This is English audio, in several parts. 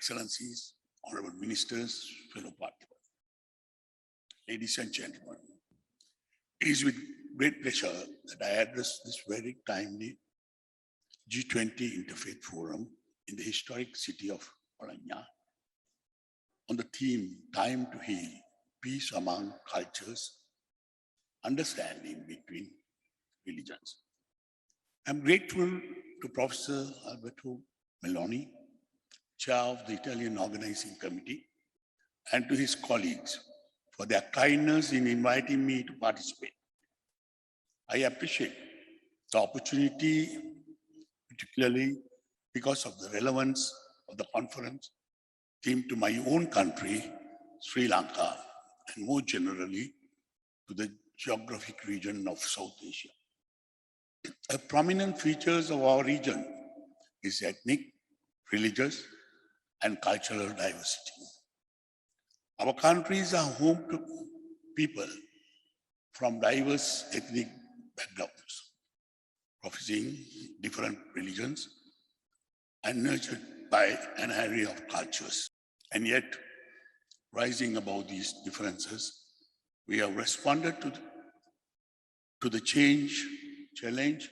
Excellencies, Honorable Ministers, fellow participants, ladies and gentlemen, it is with great pleasure that I address this very timely G20 Interfaith Forum in the historic city of Bologna on the theme Time to Heal, Peace Among Cultures, Understanding Between Religions. I'm grateful to Professor Alberto Meloni, Chair of the Italian Organizing Committee, and to his colleagues for their kindness in inviting me to participate. I appreciate the opportunity, particularly because of the relevance of the conference theme to my own country, Sri Lanka, and more generally to the geographic region of South Asia. A prominent features of our region is ethnic, religious, and cultural diversity. Our countries are home to people from diverse ethnic backgrounds, professing different religions and nurtured by an array of cultures. And yet, rising above these differences, we have responded to the challenge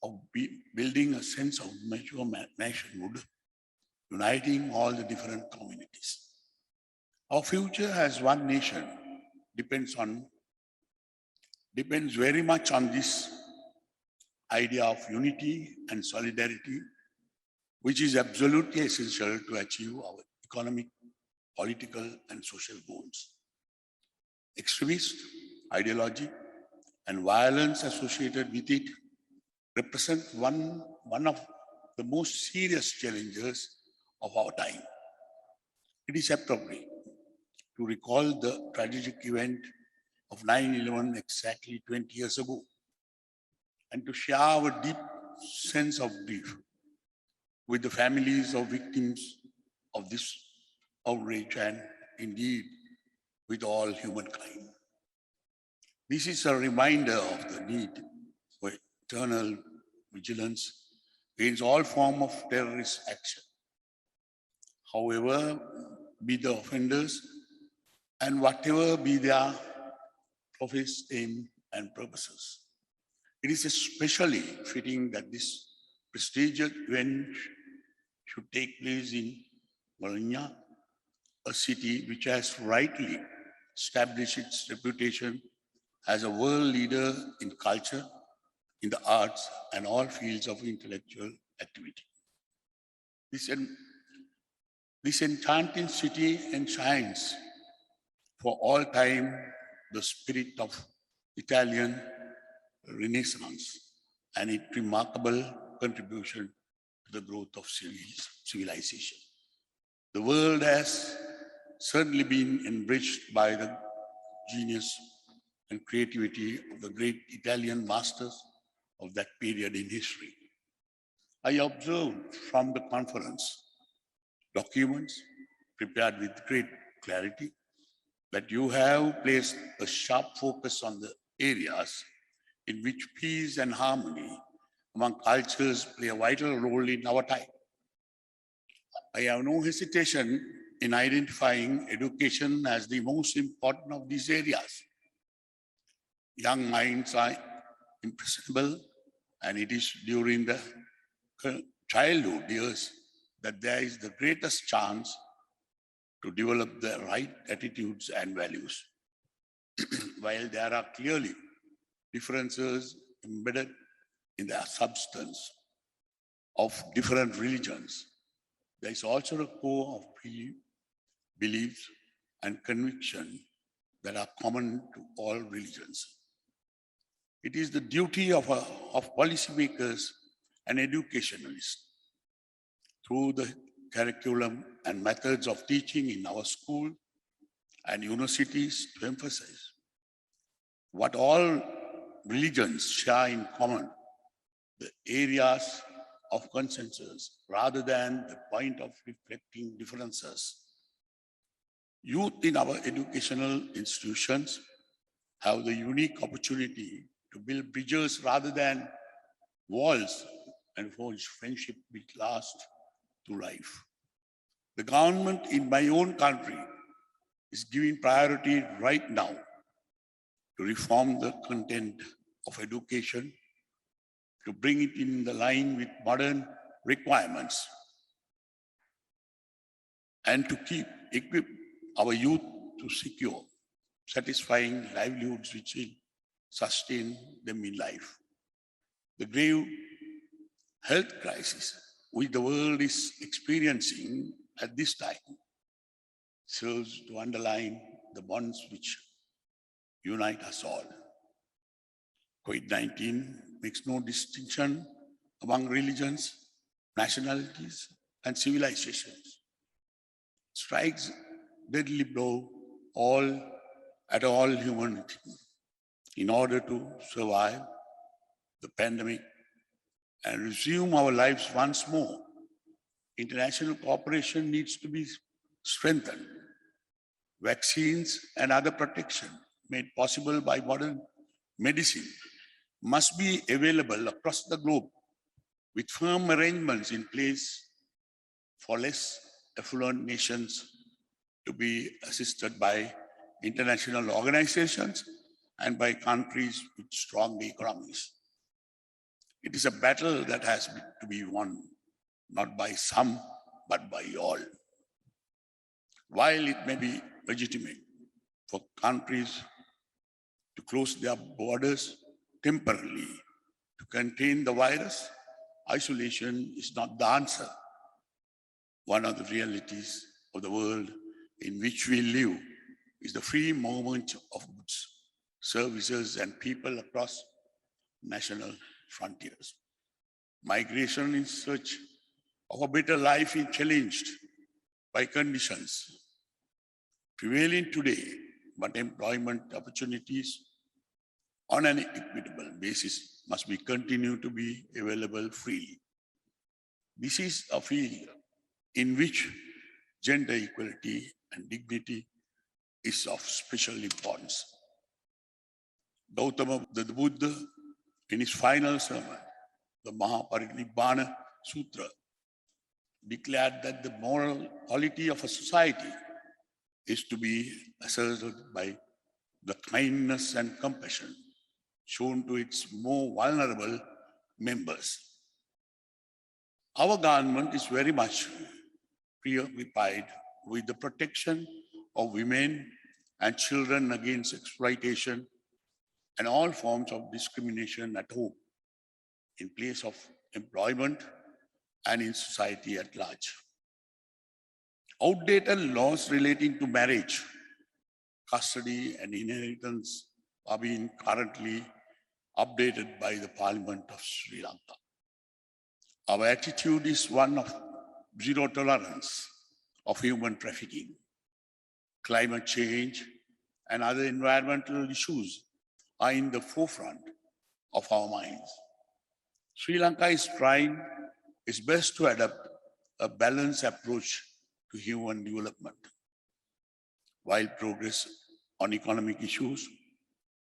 of building a sense of mature nationhood, uniting all the different communities. Our future as one nation depends very much on this idea of unity and solidarity, which is absolutely essential to achieve our economic, political, and social goals. Extremist ideology and violence associated with it represent one of the most serious challenges of our time. It is appropriate to recall the tragic event of 9/11 exactly 20 years ago and to share our deep sense of grief with the families of victims of this outrage and indeed with all humankind. This is a reminder of the need for eternal vigilance against all forms of terrorist action, however be the offenders and whatever be their professed aim and purposes. It is especially fitting that this prestigious event should take place in Bologna, a city which has rightly established its reputation as a world leader in culture, in the arts, and all fields of intellectual activity. This enchanting city enshrines for all time the spirit of Italian Renaissance and its remarkable contribution to the growth of civilization. The world has certainly been enriched by the genius and creativity of the great Italian masters of that period in history. I observed from the conference documents prepared with great clarity that you have placed a sharp focus on the areas in which peace and harmony among cultures play a vital role in our time. I have no hesitation in identifying education as the most important of these areas. Young minds are impressionable, and it is during the childhood years that there is the greatest chance to develop the right attitudes and values. While there are clearly differences embedded in the substance of different religions, there is also a core of beliefs and conviction that are common to all religions. It is the duty of policymakers and educationalists through the curriculum and methods of teaching in our school and universities to emphasize what all religions share in common, the areas of consensus, rather than the point of reflecting differences. Youth in our educational institutions have the unique opportunity to build bridges rather than walls and forge friendship which last through life. The government in my own country is giving priority right now to reform the content of education, to bring it in the line with modern requirements, and to equip our youth to secure satisfying livelihoods which will sustain them in life. The grave health crisis which the world is experiencing at this time serves to underline the bonds which unite us all. COVID-19 makes no distinction among religions, nationalities, and civilizations. Strikes deadly blow at all humanity. In order to survive the pandemic and resume our lives once more, international cooperation needs to be strengthened. Vaccines and other protection made possible by modern medicine must be available across the globe with firm arrangements in place for less affluent nations to be assisted by international organizations and by countries with strong economies. It is a battle that has to be won, not by some, but by all. While it may be legitimate for countries to close their borders temporarily to contain the virus, isolation is not the answer. One of the realities of the world in which we live is the free movement of goods, services, and people across national frontiers. Migration in search of a better life is challenged by conditions prevailing today, but employment opportunities on an equitable basis must be continued to be available freely. This is a field in which gender equality and dignity is of special importance. Gautama the Buddha, in his final sermon, the Mahaparinibbana Sutra, declared that the moral quality of a society is to be asserted by the kindness and compassion shown to its more vulnerable members. Our government is very much preoccupied with the protection of women and children against exploitation and all forms of discrimination at home, in place of employment, and in society at large. Outdated laws relating to marriage, custody, and inheritance are being currently updated by the Parliament of Sri Lanka. Our attitude is one of zero tolerance of human trafficking. Climate change and other environmental issues are in the forefront of our minds. Sri Lanka is trying its best to adopt a balanced approach to human development. While progress on economic issues,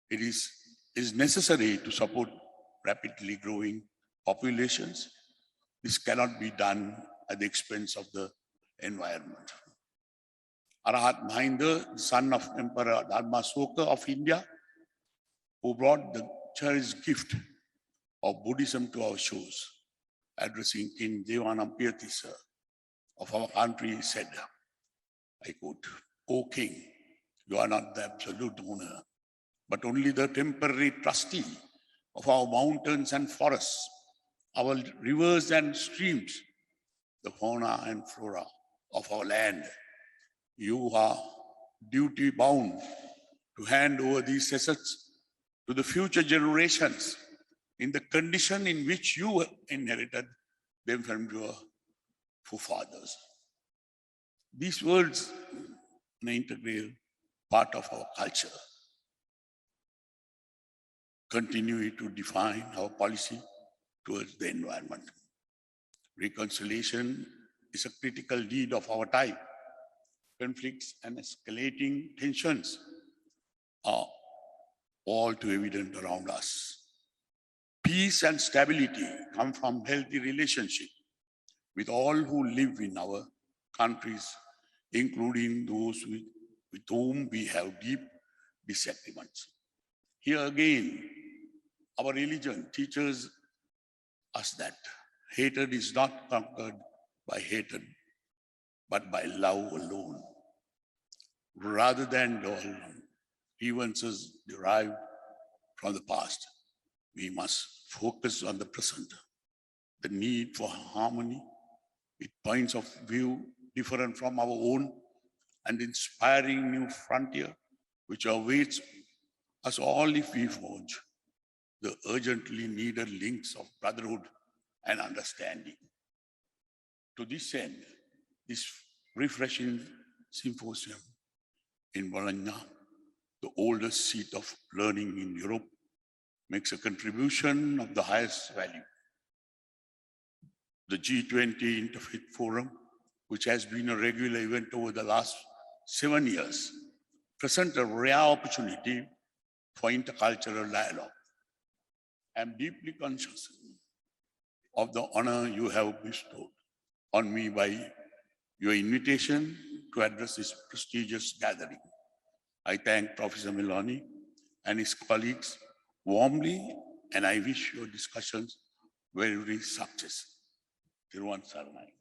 it is necessary to support rapidly growing populations. This cannot be done at the expense of the environment. Arahat Mahinda, the son of Emperor Dharmasoka of India, who brought the cherished gift of Buddhism to our shores, addressing King Devanampiyatissa of our country, said, I quote, "O King, you are not the absolute owner, but only the temporary trustee of our mountains and forests, our rivers and streams, the fauna and flora of our land. You are duty bound to hand over these assets to the future generations in the condition in which you inherited them from your forefathers." These words are an integral part of our culture, continue to define our policy towards the environment. Reconciliation is a critical need of our time. Conflicts and escalating tensions are all too evident around us. Peace and stability come from healthy relationship with all who live in our countries, including those with whom we have deep disagreements. Here again, our religion teaches us that hatred is not conquered by hatred, but by love alone. Rather than dwell on grievances derived from the past, we must focus on the present, the need for harmony with points of view different from our own, and inspiring new frontier which awaits us all if we forge the urgently needed links of brotherhood and understanding. To this end, this refreshing symposium in Bologna, the oldest seat of learning in Europe, makes a contribution of the highest value. The G20 Interfaith Forum, which has been a regular event over the last 7 years, presents a rare opportunity for intercultural dialogue. I am deeply conscious of the honor you have bestowed on me by your invitation to address this prestigious gathering. I thank Professor Milani and his colleagues warmly, and I wish your discussions very success. Thiruvan Saranai.